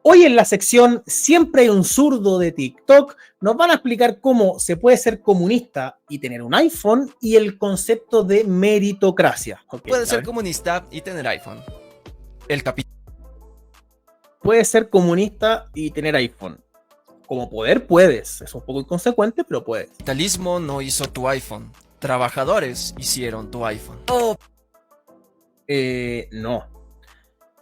Hoy en la sección Siempre hay un zurdo de TikTok nos van a explicar cómo se puede ser comunista y tener un iPhone y el concepto de meritocracia. Puede ser comunista y tener iPhone. Puede ser comunista y tener iPhone. Como poder puedes, es un poco inconsecuente, pero puedes. El capitalismo no hizo tu iPhone, trabajadores hicieron tu iPhone. No.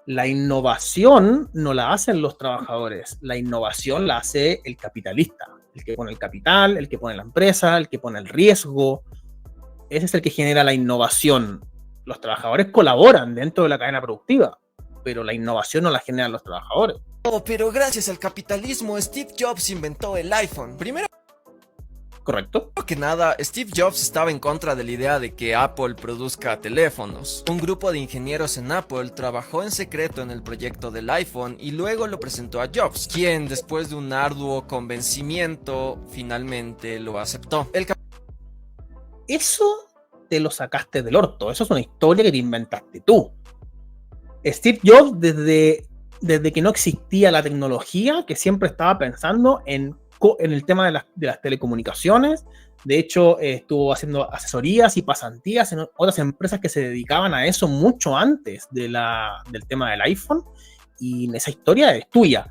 La innovación no la hacen los trabajadores, la innovación la hace el capitalista, el que pone el capital, el que pone la empresa, el que pone el riesgo. Ese es el que genera la innovación. Los trabajadores colaboran dentro de la cadena productiva, pero la innovación no la generan los trabajadores. Pero gracias al capitalismo, Steve Jobs inventó el iPhone. Primero ¿Correcto? que nada, Steve Jobs estaba en contra de la idea de que Apple produzca teléfonos. Un grupo de ingenieros en Apple trabajó en secreto en el proyecto del iPhone y luego lo presentó a Jobs, quien después de un arduo convencimiento finalmente lo aceptó. Eso te lo sacaste del orto, eso es una historia que te inventaste tú. Steve Jobs desde que no existía la tecnología, que siempre estaba pensando en el tema de las telecomunicaciones. De hecho, estuvo haciendo asesorías y pasantías en otras empresas que se dedicaban a eso mucho antes del tema del iPhone, y esa historia es tuya.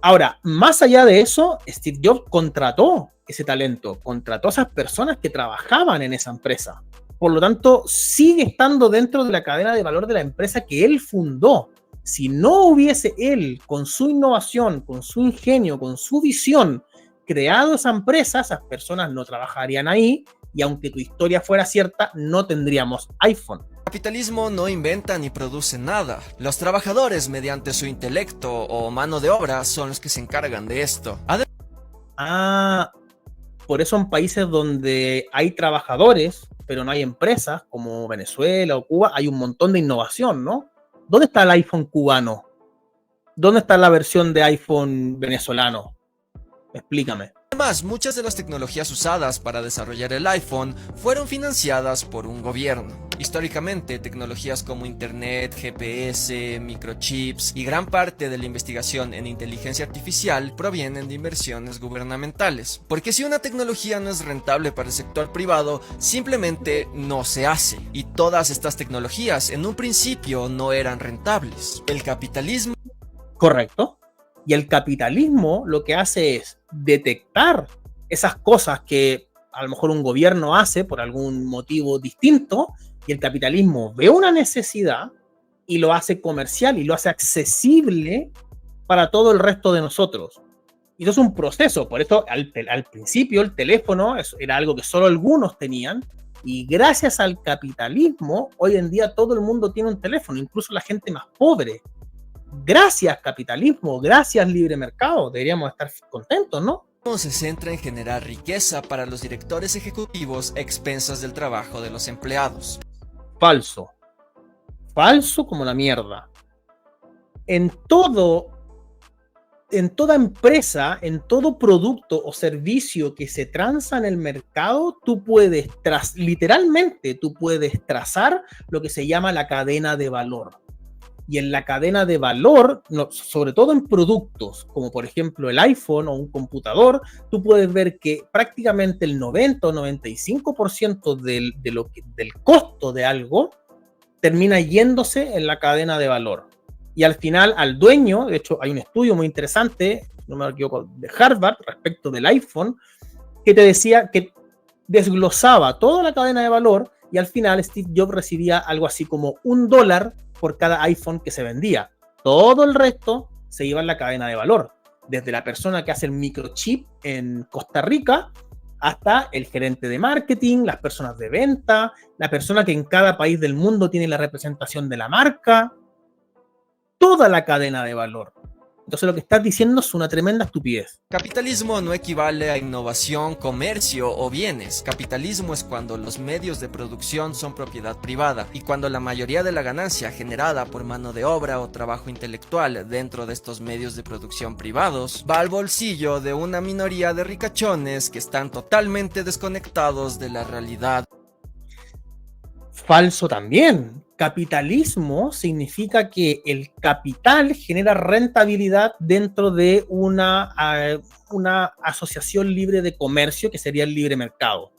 Ahora, más allá de eso, Steve Jobs contrató ese talento, contrató a esas personas que trabajaban en esa empresa. Por lo tanto, sigue estando dentro de la cadena de valor de la empresa que él fundó. Si no hubiese él, con su innovación, con su ingenio, con su visión, creado esa empresa, esas personas no trabajarían ahí, y aunque tu historia fuera cierta, no tendríamos iPhone. El capitalismo no inventa ni produce nada. Los trabajadores, mediante su intelecto o mano de obra, son los que se encargan de esto. Por eso en países donde hay trabajadores, pero no hay empresas, como Venezuela o Cuba, hay un montón de innovación, ¿no? ¿Dónde está el iPhone cubano? ¿Dónde está la versión de iPhone venezolano? Explícame. Además, muchas de las tecnologías usadas para desarrollar el iPhone fueron financiadas por un gobierno. Históricamente, tecnologías como Internet, GPS, microchips y gran parte de la investigación en inteligencia artificial provienen de inversiones gubernamentales. Porque si una tecnología no es rentable para el sector privado, simplemente no se hace. Y todas estas tecnologías en un principio no eran rentables. El capitalismo... Correcto. Y el capitalismo lo que hace es detectar esas cosas que a lo mejor un gobierno hace por algún motivo distinto, y el capitalismo ve una necesidad y lo hace comercial y lo hace accesible para todo el resto de nosotros. Y eso es un proceso. Por eso al principio el teléfono era algo que solo algunos tenían, y gracias al capitalismo hoy en día todo el mundo tiene un teléfono, incluso la gente más pobre. Gracias capitalismo, gracias libre mercado, deberíamos estar contentos, ¿no? Se centra en generar riqueza para los directores ejecutivos a expensas del trabajo de los empleados. Falso. Falso como la mierda. En toda empresa, en todo producto o servicio que se transa en el mercado, tú puedes literalmente trazar lo que se llama la cadena de valor. Y en la cadena de valor, sobre todo en productos, como por ejemplo el iPhone o un computador, tú puedes ver que prácticamente el 90 o 95% del costo de algo termina yéndose en la cadena de valor. Y al final, al dueño, de hecho hay un estudio muy interesante, no me equivoco, de Harvard respecto del iPhone, que te decía que desglosaba toda la cadena de valor, y al final Steve Jobs recibía algo así como $1 por cada iPhone que se vendía. Todo el resto se iba en la cadena de valor, desde la persona que hace el microchip en Costa Rica hasta el gerente de marketing, las personas de venta, la persona que en cada país del mundo tiene la representación de la marca, toda la cadena de valor. Entonces lo que estás diciendo es una tremenda estupidez. Capitalismo no equivale a innovación, comercio o bienes. Capitalismo es cuando los medios de producción son propiedad privada y cuando la mayoría de la ganancia generada por mano de obra o trabajo intelectual dentro de estos medios de producción privados va al bolsillo de una minoría de ricachones que están totalmente desconectados de la realidad. Falso también. Capitalismo significa que el capital genera rentabilidad dentro de una asociación libre de comercio, que sería el libre mercado.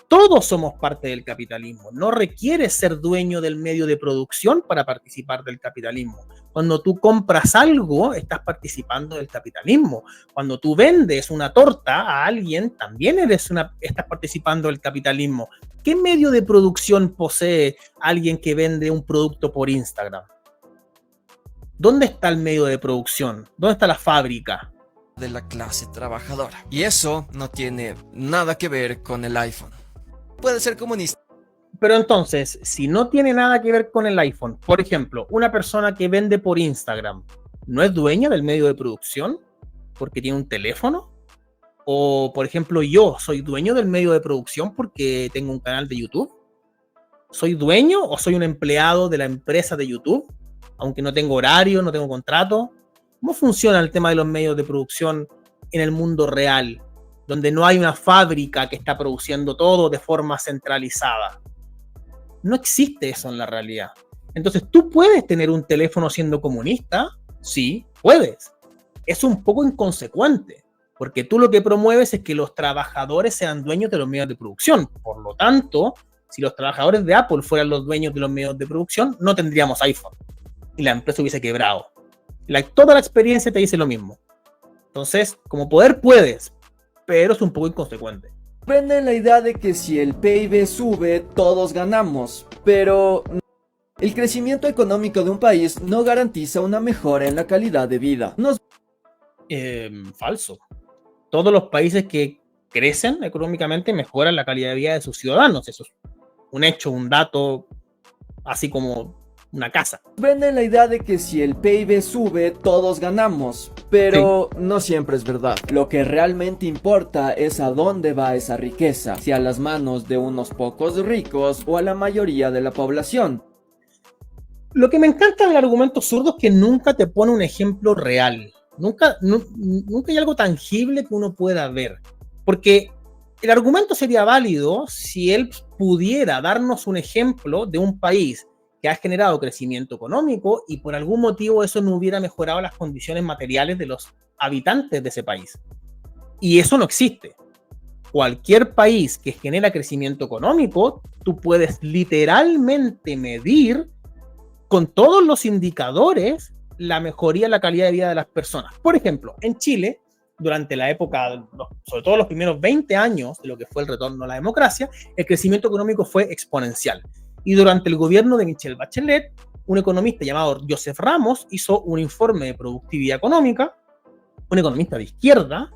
Todos somos parte del capitalismo. No requieres ser dueño del medio de producción para participar del capitalismo. Cuando tú compras algo, estás participando del capitalismo. Cuando tú vendes una torta a alguien, también estás participando del capitalismo. ¿Qué medio de producción posee alguien que vende un producto por Instagram? ¿Dónde está el medio de producción? ¿Dónde está la fábrica? De la clase trabajadora. Y eso no tiene nada que ver con el iPhone. Puede ser comunista. Pero entonces, si no tiene nada que ver con el iPhone, por ejemplo, una persona que vende por Instagram, ¿no es dueña del medio de producción porque tiene un teléfono? O, por ejemplo, yo soy dueño del medio de producción porque tengo un canal de YouTube. ¿Soy dueño o soy un empleado de la empresa de YouTube? Aunque no tengo horario, no tengo contrato. ¿Cómo funciona el tema de los medios de producción en el mundo real, donde no hay una fábrica que está produciendo todo de forma centralizada? No existe eso en la realidad. Entonces, ¿tú puedes tener un teléfono siendo comunista? Sí, puedes. Es un poco inconsecuente, porque tú lo que promueves es que los trabajadores sean dueños de los medios de producción. Por lo tanto, si los trabajadores de Apple fueran los dueños de los medios de producción, no tendríamos iPhone y la empresa hubiese quebrado. Toda la experiencia te dice lo mismo. Entonces, como poder puedes, pero es un poco inconsecuente. Venden la idea de que si el PIB sube, todos ganamos, pero el crecimiento económico de un país no garantiza una mejora en la calidad de vida. Falso. Todos los países que crecen económicamente mejoran la calidad de vida de sus ciudadanos. Eso es un hecho, un dato, así como una casa. Venden la idea de que si el PIB sube, todos ganamos, pero no siempre es verdad. Lo que realmente importa es a dónde va esa riqueza, si a las manos de unos pocos ricos o a la mayoría de la población. Lo que me encanta del argumento zurdo es que nunca te pone un ejemplo real. Nunca hay algo tangible que uno pueda ver. Porque el argumento sería válido si él pudiera darnos un ejemplo de un país que ha generado crecimiento económico y por algún motivo eso no hubiera mejorado las condiciones materiales de los habitantes de ese país. Y eso no existe. Cualquier país que genera crecimiento económico, tú puedes literalmente medir con todos los indicadores la mejoría en la calidad de vida de las personas. Por ejemplo, en Chile, durante la época, sobre todo los primeros 20 años de lo que fue el retorno a la democracia, el crecimiento económico fue exponencial. Y durante el gobierno de Michelle Bachelet, un economista llamado Joseph Ramos hizo un informe de productividad económica, un economista de izquierda,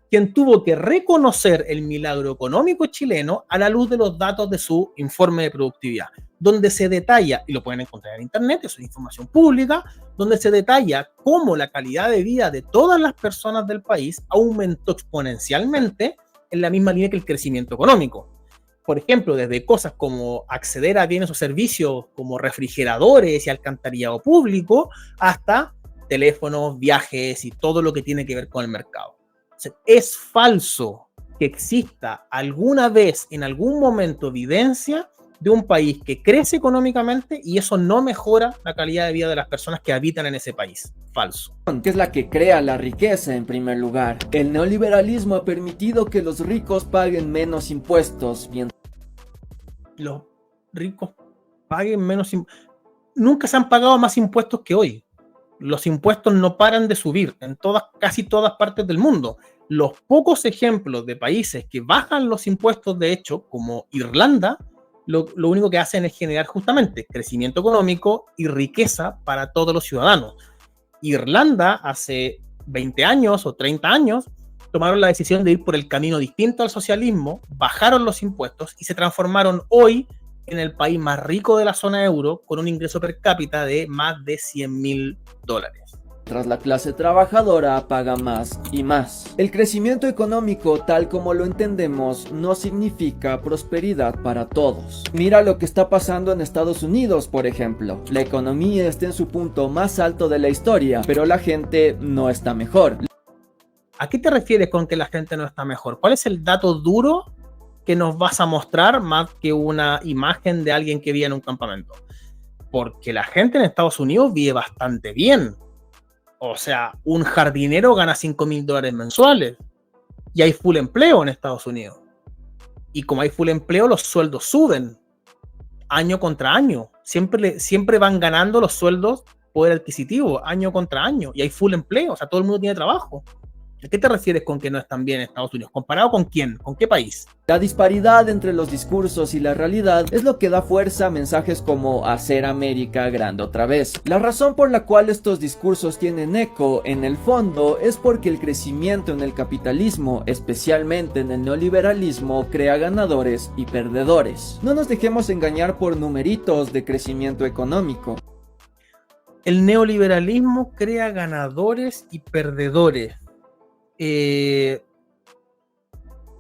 quien tuvo que reconocer el milagro económico chileno a la luz de los datos de su informe de productividad, donde se detalla, y lo pueden encontrar en internet, eso es información pública, donde se detalla cómo la calidad de vida de todas las personas del país aumentó exponencialmente en la misma línea que el crecimiento económico. Por ejemplo, desde cosas como acceder a bienes o servicios como refrigeradores y alcantarillado público, hasta teléfonos, viajes y todo lo que tiene que ver con el mercado. O sea, es falso que exista alguna vez, en algún momento, evidencia de un país que crece económicamente y eso no mejora la calidad de vida de las personas que habitan en ese país. Falso. Que es la que crea la riqueza en primer lugar. El neoliberalismo ha permitido que los ricos paguen menos impuestos. Los ricos paguen menos impuestos. Nunca se han pagado más impuestos que hoy. Los impuestos no paran de subir en casi todas partes del mundo. Los pocos ejemplos de países que bajan los impuestos, de hecho, como Irlanda, lo único que hacen es generar justamente crecimiento económico y riqueza para todos los ciudadanos. Irlanda hace 20 años o 30 años tomaron la decisión de ir por el camino distinto al socialismo, bajaron los impuestos y se transformaron hoy en el país más rico de la zona euro con un ingreso per cápita de más de $100,000. Tras la clase trabajadora paga más y más. El crecimiento económico, tal como lo entendemos, no significa prosperidad para todos. Mira lo que está pasando en Estados Unidos, por ejemplo. La economía está en su punto más alto de la historia, pero la gente no está mejor. ¿A qué te refieres con que la gente no está mejor? ¿Cuál es el dato duro que nos vas a mostrar más que una imagen de alguien que vive en un campamento? Porque la gente en Estados Unidos vive bastante bien. O sea, un jardinero gana $5.000 mensuales y hay full empleo en Estados Unidos. Y como hay full empleo, los sueldos suben año contra año. Siempre van ganando los sueldos poder adquisitivo año contra año. Y hay full empleo, o sea, todo el mundo tiene trabajo. ¿A qué te refieres con que no están bien en Estados Unidos? ¿Comparado con quién? ¿Con qué país? La disparidad entre los discursos y la realidad es lo que da fuerza a mensajes como hacer América grande otra vez. La razón por la cual estos discursos tienen eco en el fondo es porque el crecimiento en el capitalismo, especialmente en el neoliberalismo, crea ganadores y perdedores. No nos dejemos engañar por numeritos de crecimiento económico. El neoliberalismo crea ganadores y perdedores.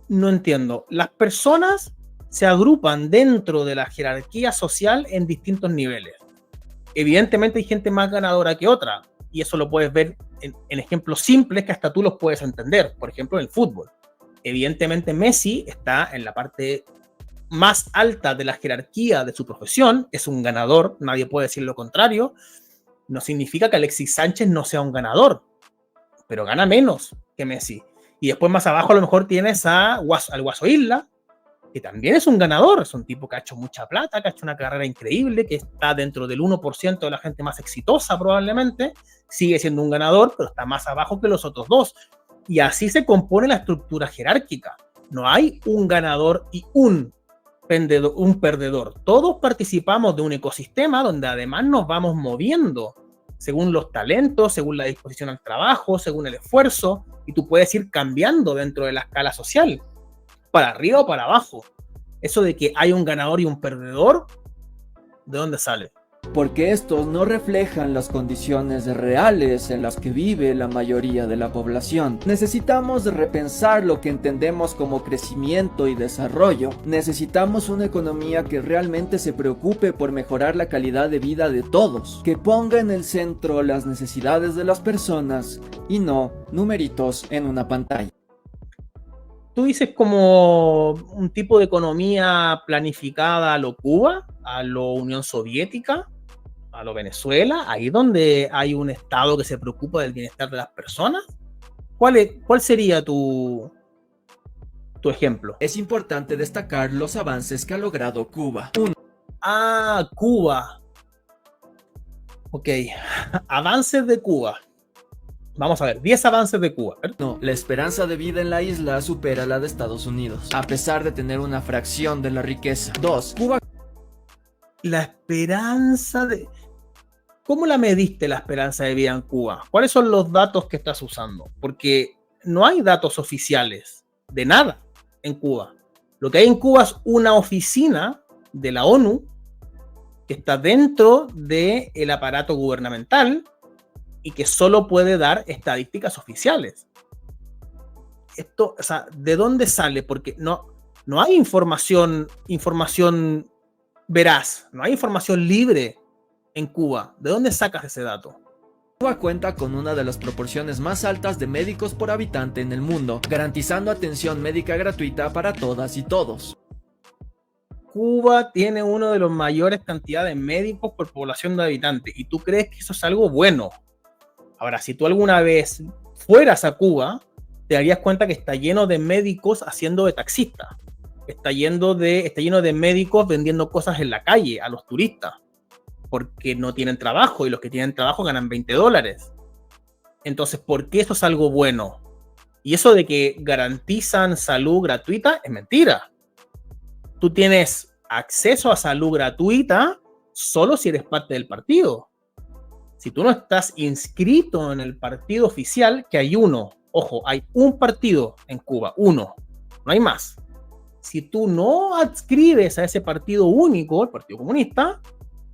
No entiendo. Las personas se agrupan dentro de la jerarquía social en distintos niveles. Evidentemente hay gente más ganadora que otra, y eso lo puedes ver en ejemplos simples que hasta tú los puedes entender. Por ejemplo, en el fútbol. Evidentemente Messi está en la parte más alta de la jerarquía de su profesión, es un ganador, nadie puede decir lo contrario. No significa que Alexis Sánchez no sea un ganador, pero gana menos que Messi. Y después más abajo a lo mejor tienes al Guaso Isla, que también es un ganador, es un tipo que ha hecho mucha plata, que ha hecho una carrera increíble, que está dentro del 1% de la gente más exitosa probablemente, sigue siendo un ganador, pero está más abajo que los otros dos. Y así se compone la estructura jerárquica. No hay un ganador y un perdedor. Todos participamos de un ecosistema donde además nos vamos moviendo según los talentos, según la disposición al trabajo, según el esfuerzo, y tú puedes ir cambiando dentro de la escala social, para arriba o para abajo. Eso de que hay un ganador y un perdedor, ¿de dónde sale? Porque estos no reflejan las condiciones reales en las que vive la mayoría de la población. Necesitamos repensar lo que entendemos como crecimiento y desarrollo. Necesitamos una economía que realmente se preocupe por mejorar la calidad de vida de todos, que ponga en el centro las necesidades de las personas y no numeritos en una pantalla. Tú dices como un tipo de economía planificada a lo Cuba, a lo Unión Soviética, a lo Venezuela, ahí donde hay un Estado que se preocupa del bienestar de las personas. ¿Cuál sería tu ejemplo? Es importante destacar los avances que ha logrado Cuba. Cuba. Ok, avances de Cuba. Vamos a ver, 10 avances de Cuba. No, la esperanza de vida en la isla supera la de Estados Unidos, a pesar de tener una fracción de la riqueza. 2. Cuba. La esperanza de... ¿Cómo la mediste la esperanza de vida en Cuba? ¿Cuáles son los datos que estás usando? Porque no hay datos oficiales de nada en Cuba. Lo que hay en Cuba es una oficina de la ONU que está dentro del aparato gubernamental y que solo puede dar estadísticas oficiales. Esto, o sea, ¿de dónde sale? Porque no hay información veraz, no hay información libre en Cuba. ¿De dónde sacas ese dato? Cuba cuenta con una de las proporciones más altas de médicos por habitante en el mundo, garantizando atención médica gratuita para todas y todos. Cuba tiene una de las mayores cantidades de médicos por población de habitantes, y tú crees que eso es algo bueno. Ahora, si tú alguna vez fueras a Cuba, te darías cuenta que está lleno de médicos haciendo de taxista. Está lleno de médicos vendiendo cosas en la calle a los turistas, porque no tienen trabajo, y los que tienen trabajo ganan $20. Entonces, ¿por qué eso es algo bueno? Y eso de que garantizan salud gratuita es mentira. Tú tienes acceso a salud gratuita solo si eres parte del partido. Si tú no estás inscrito en el partido oficial, que hay uno, ojo, hay un partido en Cuba, uno, no hay más. Si tú no adscribes a ese partido único, el Partido Comunista,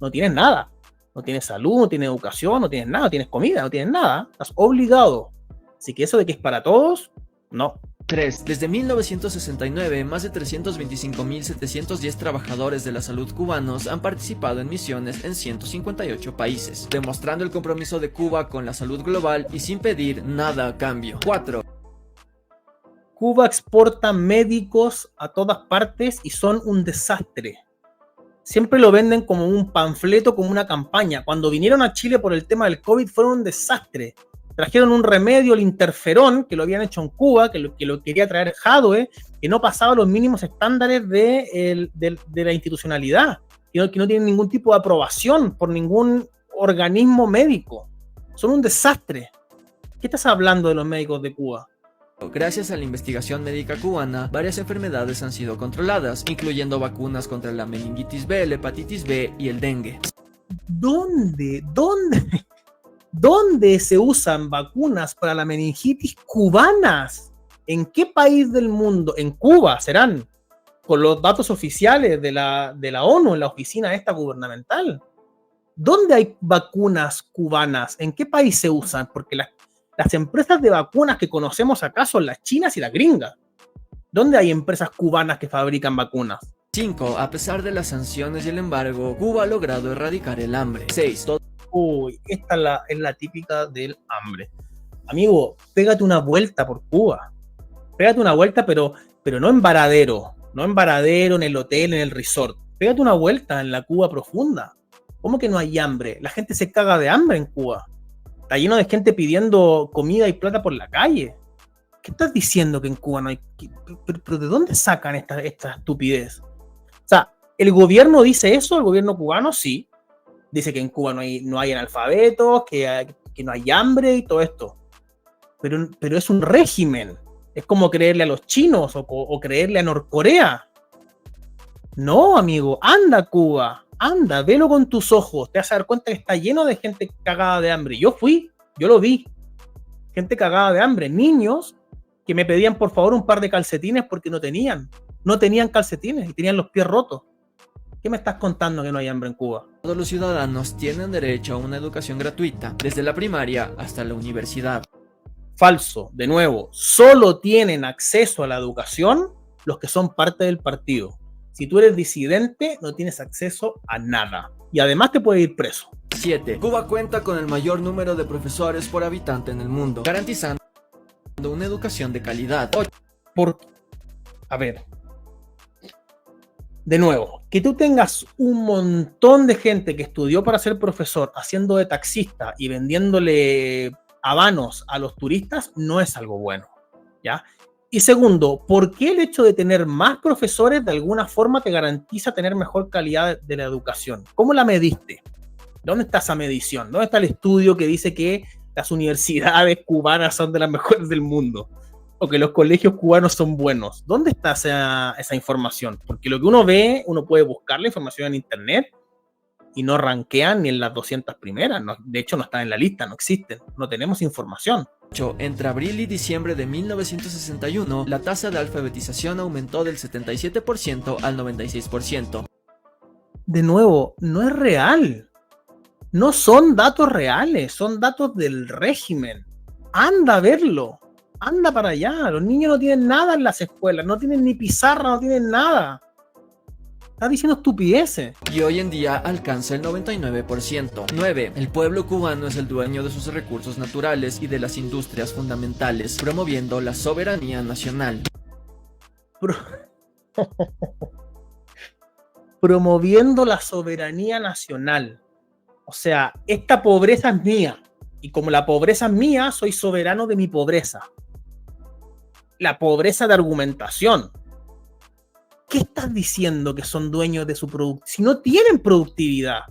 no tienes nada. No tienes salud, no tienes educación, no tienes nada, no tienes comida, no tienes nada. Estás obligado. Así que eso de que es para todos, no. 3. Desde 1969, más de 325.710 trabajadores de la salud cubanos han participado en misiones en 158 países, demostrando el compromiso de Cuba con la salud global y sin pedir nada a cambio. 4. Cuba exporta médicos a todas partes y son un desastre. siempre lo venden como un panfleto, como una campaña. Cuando vinieron a Chile por el tema del COVID fueron un desastre. Trajeron un remedio, el interferón, que lo habían hecho en Cuba, que lo quería traer Jadwe, que no pasaba los mínimos estándares de la institucionalidad, que no tienen ningún tipo de aprobación por ningún organismo médico. Son un desastre. ¿Qué estás hablando de los médicos de Cuba? Gracias a la investigación médica cubana, varias enfermedades han sido controladas, incluyendo vacunas contra la meningitis B, la hepatitis B y el dengue. ¿Dónde se usan vacunas para la meningitis cubanas? ¿En qué país del mundo? En Cuba serán, con los datos oficiales de la ONU, en la oficina esta gubernamental. ¿Dónde hay vacunas cubanas? ¿En qué país se usan? Porque las empresas de vacunas que conocemos acá son las chinas y las gringas. ¿Dónde hay empresas cubanas que fabrican vacunas? 5. A pesar de las sanciones y el embargo, Cuba ha logrado erradicar el hambre. 6. Uy, esta es la típica del hambre. Amigo, pégate una vuelta por Cuba. Pégate una vuelta, pero no en Varadero. No en Varadero, en el hotel, en el resort. Pégate una vuelta en la Cuba profunda. ¿Cómo que no hay hambre? La gente se caga de hambre en Cuba. Está lleno de gente pidiendo comida y plata por la calle. ¿Qué estás diciendo que en Cuba no hay? ¿Pero de dónde sacan esta estupidez? O sea, ¿el gobierno dice eso? ¿El gobierno cubano? Sí. Dice que en Cuba no hay analfabetos, que no hay hambre y todo esto. Pero es un régimen. Es como creerle a los chinos o creerle a Norcorea. No, amigo, anda a Cuba. Anda, velo con tus ojos. Te vas a dar cuenta que está lleno de gente cagada de hambre. Yo lo vi. Gente cagada de hambre. Niños que me pedían por favor un par de calcetines porque no tenían calcetines y tenían los pies rotos. ¿Qué me estás contando que no hay hambre en Cuba? Todos los ciudadanos tienen derecho a una educación gratuita, desde la primaria hasta la universidad. Falso, de nuevo, solo tienen acceso a la educación los que son parte del partido. Si tú eres disidente, no tienes acceso a nada. Y además te puedes ir preso. 7. Cuba cuenta con el mayor número de profesores por habitante en el mundo, garantizando una educación de calidad. 8. A ver. De nuevo, que tú tengas un montón de gente que estudió para ser profesor haciendo de taxista y vendiéndole habanos a los turistas no es algo bueno, ¿ya? Y segundo, ¿por qué el hecho de tener más profesores de alguna forma te garantiza tener mejor calidad de la educación? ¿Cómo la mediste? ¿Dónde está esa medición? ¿Dónde está el estudio que dice que las universidades cubanas son de las mejores del mundo? O que los colegios cubanos son buenos. ¿Dónde está esa información? Porque lo que uno ve, uno puede buscar la información en internet y no rankean ni en las 200 primeras. No, de hecho, no están en la lista, no existen. No tenemos información. Entre abril y diciembre de 1961, la tasa de alfabetización aumentó del 77% al 96%. De nuevo, no es real. No son datos reales, son datos del régimen. Anda a verlo. Anda para allá. Los niños no tienen nada en las escuelas, no tienen ni pizarra, no tienen nada. Estás diciendo estupideces. Y hoy en día alcanza el 99%. 9. El pueblo cubano es el dueño de sus recursos naturales y de las industrias fundamentales, promoviendo la soberanía nacional. Promoviendo la soberanía nacional. O sea, esta pobreza es mía. Y como la pobreza es mía, soy soberano de mi pobreza. La pobreza de argumentación. ¿Qué estás diciendo que son dueños de su productividad? Si no tienen productividad.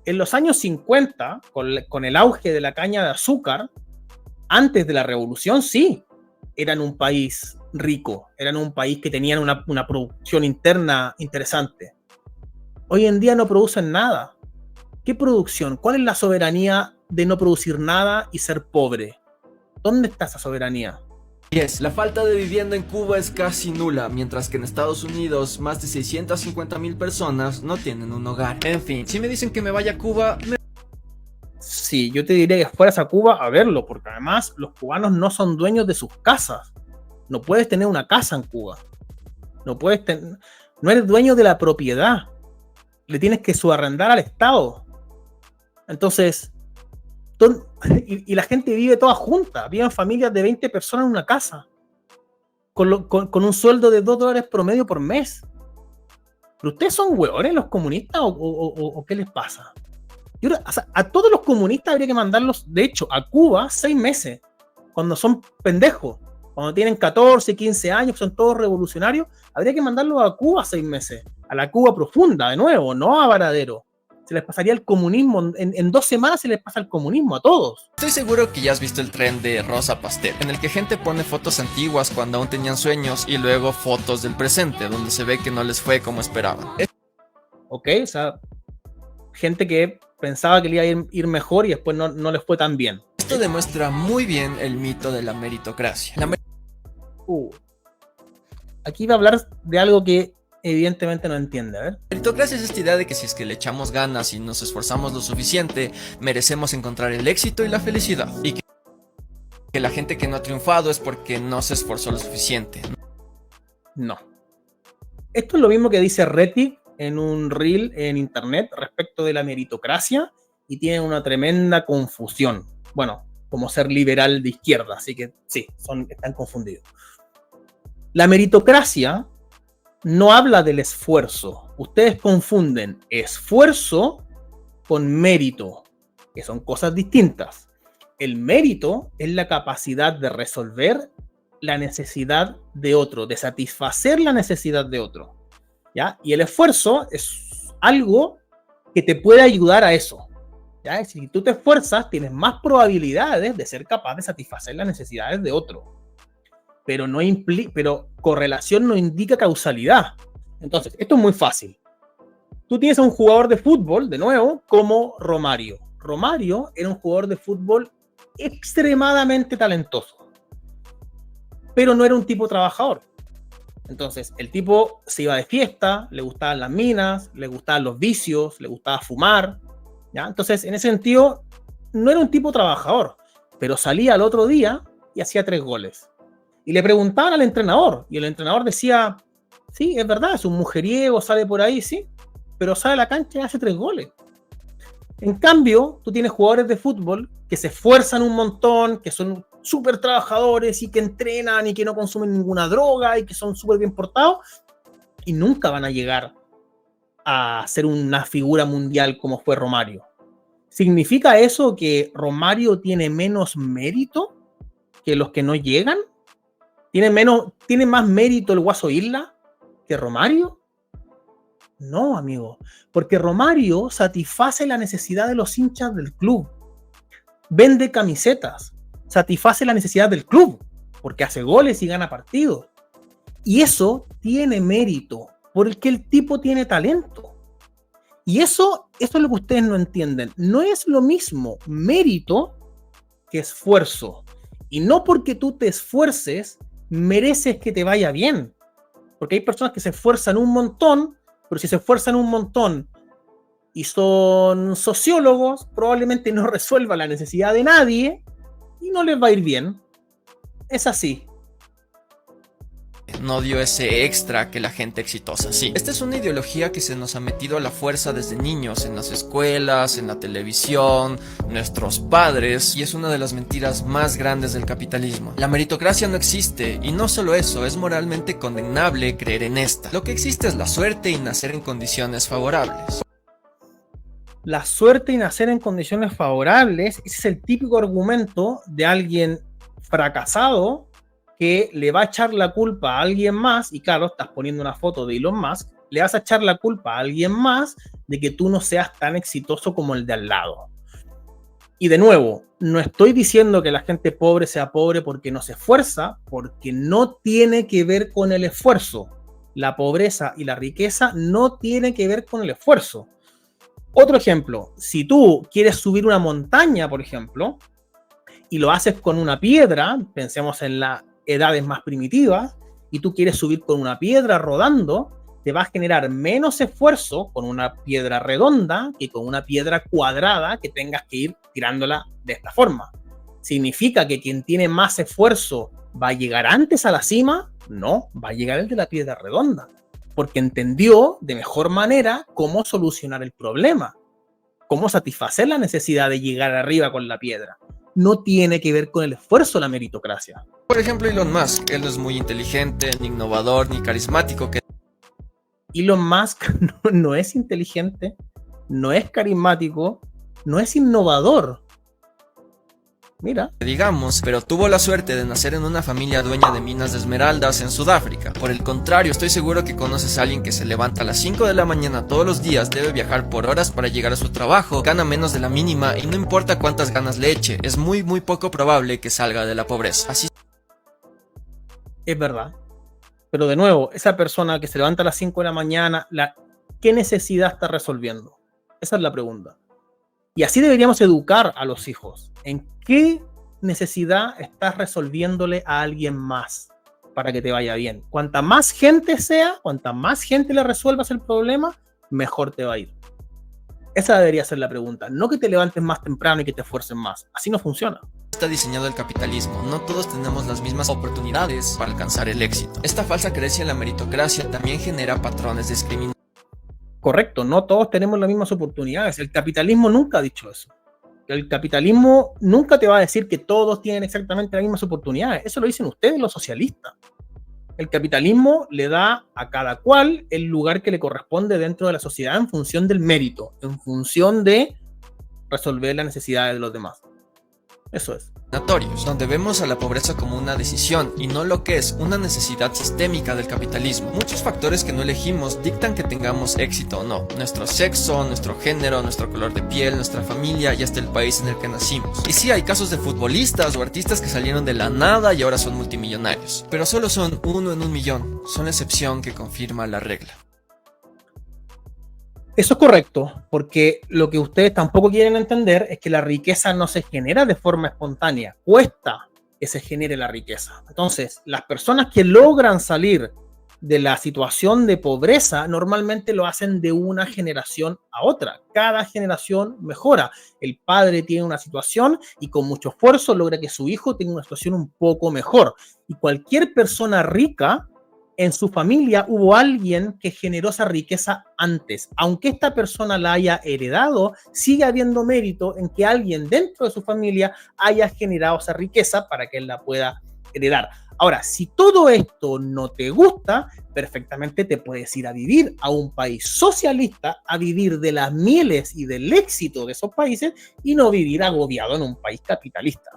En los años 50, con el auge de la caña de azúcar, antes de la revolución, sí, eran un país rico, eran un país que tenían una producción interna interesante. Hoy en día no producen nada. ¿Qué producción? ¿Cuál es la soberanía de no producir nada y ser pobre? ¿Dónde está esa soberanía? 10. La falta de vivienda en Cuba es casi nula, mientras que en Estados Unidos más de 650,000 personas no tienen un hogar. En fin, si me dicen que me vaya a Cuba... Sí, yo te diría que fueras a Cuba a verlo, porque además los cubanos no son dueños de sus casas. No puedes tener una casa en Cuba. No eres dueño de la propiedad. Le tienes que subarrendar al Estado. Entonces... Y la gente vive toda junta, viven familias de 20 personas en una casa, con un sueldo de $2 promedio por mes. ¿Pero ustedes son hueones los comunistas o qué les pasa? O sea, a todos los comunistas habría que mandarlos, de hecho, a Cuba 6 meses, cuando son pendejos, cuando tienen 14, 15 años, son todos revolucionarios, habría que mandarlos a Cuba 6 meses, a la Cuba profunda, de nuevo, no a Varadero. Se les pasaría el comunismo, en 2 semanas se les pasa el comunismo a todos. Estoy seguro que ya has visto el tren de Rosa Pastel, en el que gente pone fotos antiguas cuando aún tenían sueños y luego fotos del presente, donde se ve que no les fue como esperaban. Ok, o sea, gente que pensaba que le iba a ir mejor y después no les fue tan bien. Esto demuestra muy bien el mito de la meritocracia. Aquí va a hablar de algo que evidentemente no entiende, a ver. La meritocracia es esta idea de que si es que le echamos ganas y nos esforzamos lo suficiente, merecemos encontrar el éxito y la felicidad. Y que la gente que no ha triunfado es porque no se esforzó lo suficiente. No. Esto es lo mismo que dice Reddit en un reel en internet respecto de la meritocracia y tiene una tremenda confusión. Bueno, como ser liberal de izquierda, así que sí, están confundidos. La meritocracia no habla del esfuerzo. Ustedes confunden esfuerzo con mérito, que son cosas distintas. El mérito es la capacidad de resolver la necesidad de otro, de satisfacer la necesidad de otro, ¿ya? Y el esfuerzo es algo que te puede ayudar a eso, ¿ya? Si tú te esfuerzas, tienes más probabilidades de ser capaz de satisfacer las necesidades de otro. Pero correlación no indica causalidad. Entonces, esto es muy fácil. Tú tienes a un jugador de fútbol, de nuevo, como Romario. Romario era un jugador de fútbol extremadamente talentoso, pero no era un tipo trabajador. Entonces, el tipo se iba de fiesta, le gustaban las minas, le gustaban los vicios, le gustaba fumar, ¿ya? Entonces, en ese sentido, no era un tipo trabajador, pero salía al otro día y hacía 3 goles. Y le preguntaban al entrenador, y el entrenador decía, sí, es verdad, es un mujeriego, sale por ahí, sí, pero sale a la cancha y hace 3 goles. En cambio, tú tienes jugadores de fútbol que se esfuerzan un montón, que son súper trabajadores y que entrenan y que no consumen ninguna droga y que son súper bien portados y nunca van a llegar a ser una figura mundial como fue Romario. ¿Significa eso que Romario tiene menos mérito que los que no llegan? ¿Tiene más mérito el Guaso Isla que Romario? No, amigo, porque Romario satisface la necesidad de los hinchas del club, vende camisetas, satisface la necesidad del club, porque hace goles y gana partidos. Y eso tiene mérito, porque el tipo tiene talento. Y eso es lo que ustedes no entienden. No es lo mismo mérito que esfuerzo. Y no porque tú te esfuerces, mereces que te vaya bien. Porque hay personas que se esfuerzan un montón, pero si se esfuerzan un montón y son sociólogos, probablemente no resuelva la necesidad de nadie y no les va a ir bien. Es así. No dio ese extra que la gente exitosa sí. Esta es una ideología que se nos ha metido a la fuerza desde niños, en las escuelas, en la televisión, nuestros padres, y es una de las mentiras más grandes del capitalismo. La meritocracia no existe, y no solo eso, es moralmente condenable creer en esta. Lo que existe es la suerte y nacer en condiciones favorables. La suerte y nacer en condiciones favorables, ese es el típico argumento de alguien fracasado que le va a echar la culpa a alguien más, y claro, estás poniendo una foto de Elon Musk, le vas a echar la culpa a alguien más de que tú no seas tan exitoso como el de al lado. Y de nuevo, no estoy diciendo que la gente pobre sea pobre porque no se esfuerza, porque no tiene que ver con el esfuerzo. La pobreza y la riqueza no tienen que ver con el esfuerzo. Otro ejemplo, si tú quieres subir una montaña, por ejemplo, y lo haces con una piedra, pensemos en las edades más primitivas, y tú quieres subir con una piedra rodando, te va a generar menos esfuerzo con una piedra redonda que con una piedra cuadrada que tengas que ir tirándola de esta forma. ¿Significa que quien tiene más esfuerzo va a llegar antes a la cima? No, va a llegar el de la piedra redonda, porque entendió de mejor manera cómo solucionar el problema, cómo satisfacer la necesidad de llegar arriba con la piedra. No tiene que ver con el esfuerzo la meritocracia. Por ejemplo, Elon Musk, él no es muy inteligente, ni innovador, ni carismático, que Elon Musk no es inteligente, no es carismático, no es innovador. Mira. Digamos, pero tuvo la suerte de nacer en una familia dueña de minas de esmeraldas en Sudáfrica. Por el contrario, estoy seguro que conoces a alguien que se levanta a las 5 de la mañana todos los días, debe viajar por horas para llegar a su trabajo, gana menos de la mínima y no importa cuántas ganas le eche, es muy poco probable que salga de la pobreza. Así es verdad. Pero de nuevo, esa persona que se levanta a las 5 de la mañana, ¿qué necesidad está resolviendo? Esa es la pregunta. Y así deberíamos educar a los hijos. ¿En qué necesidad estás resolviéndole a alguien más para que te vaya bien? Cuanta más gente sea, cuanta más gente le resuelvas el problema, mejor te va a ir. Esa debería ser la pregunta. No que te levantes más temprano y que te esfuerces más. Así no funciona. Está diseñado el capitalismo. No todos tenemos las mismas oportunidades para alcanzar el éxito. Esta falsa creencia en la meritocracia también genera patrones discriminatorios. Correcto, no todos tenemos las mismas oportunidades. El capitalismo nunca ha dicho eso. El capitalismo nunca te va a decir que todos tienen exactamente las mismas oportunidades. Eso lo dicen ustedes, los socialistas. El capitalismo le da a cada cual el lugar que le corresponde dentro de la sociedad en función del mérito, en función de resolver las necesidades de los demás. Eso es. Donde vemos a la pobreza como una decisión y no lo que es una necesidad sistémica del capitalismo. Muchos factores que no elegimos dictan que tengamos éxito o no. Nuestro sexo, nuestro género, nuestro color de piel, nuestra familia y hasta el país en el que nacimos. Y sí, hay casos de futbolistas o artistas que salieron de la nada y ahora son multimillonarios. Pero solo son 1 en 1.000.000. Son la excepción que confirma la regla. Eso es correcto, porque lo que ustedes tampoco quieren entender es que la riqueza no se genera de forma espontánea, cuesta que se genere la riqueza. Entonces, las personas que logran salir de la situación de pobreza normalmente lo hacen de una generación a otra. Cada generación mejora. El padre tiene una situación y con mucho esfuerzo logra que su hijo tenga una situación un poco mejor. Y cualquier persona rica, en su familia hubo alguien que generó esa riqueza antes. Aunque esta persona la haya heredado, sigue habiendo mérito en que alguien dentro de su familia haya generado esa riqueza para que él la pueda heredar. Ahora, si todo esto no te gusta, perfectamente te puedes ir a vivir a un país socialista, a vivir de las mieles y del éxito de esos países y no vivir agobiado en un país capitalista.